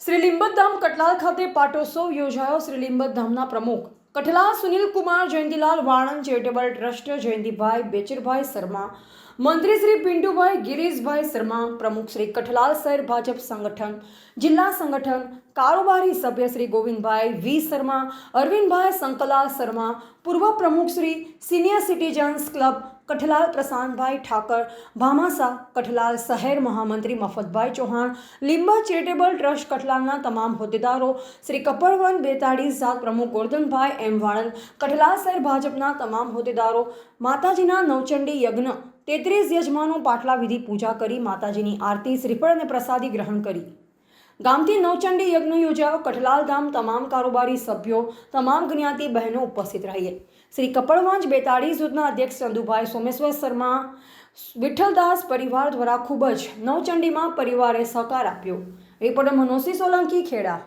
શ્રી લીંબતધામ કઠલાલ ખાતે પાટોત્સવ યોજાયો। શ્રી લીંબતધામના પ્રમુખ કઠલાલ સુનિલકુમાર જયંતિલાલ વાણંદ ચેરિટેબલ ટ્રસ્ટ જયંતિભાઈ બેચરભાઈ શર્મા, મંત્રી શ્રી પિન્ટુભાઈ ગિરીશભાઈ શર્મા, પ્રમુખ શ્રી કઠલાલ શહેર ભાજપ સંગઠન, જિલ્લા સંગઠન કારોબારી સભ્ય શ્રી ગોવિંદભાઈ વી શર્મા, અરવિંદભાઈ શંકરલાલ શર્મા, પૂર્વ પ્રમુખ Shri senior citizens club Kathlal Prashantbhai Thakar, ભામાસા કઠલાલ શહેર મહામંત્રી મફતભાઈ ચૌહાણ, લીંબા ચેરિટેબલ ટ્રસ્ટ કઠલાલના તમામ હોદ્દેદારો, શ્રી કપડવન 42 જાત પ્રમુખ ગોરધનભાઈ એમ વાણંદ, કઠલાલ શહેર ભાજપના તમામ હોદ્દેદારો માતાજીના નવચંડી યજ્ઞ 33 યજમાનો પાટલા વિધિ પૂજા કરી માતાજીની આરતી, શ્રીફળ અને પ્રસાદી ગ્રહણ કરી ગામથી નવચંડી યજ્ઞ યોજાયો। કઠલાલ ધામ તમામ કારોબારી સભ્યો, તમામ જ્ઞાતિ બહેનો ઉપસ્થિત રહી। શ્રી કપડવંજ 42 જૂથના અધ્યક્ષ ચંદુભાઈ સોમેશ્વર શર્મા, વિઠ્ઠલદાસ પરિવાર દ્વારા ખૂબ જ નવચંડીમાં પરિવારે સહકાર આપ્યો। રિપોર્ટર મનોજસિંહ સોલંકી, ખેડા।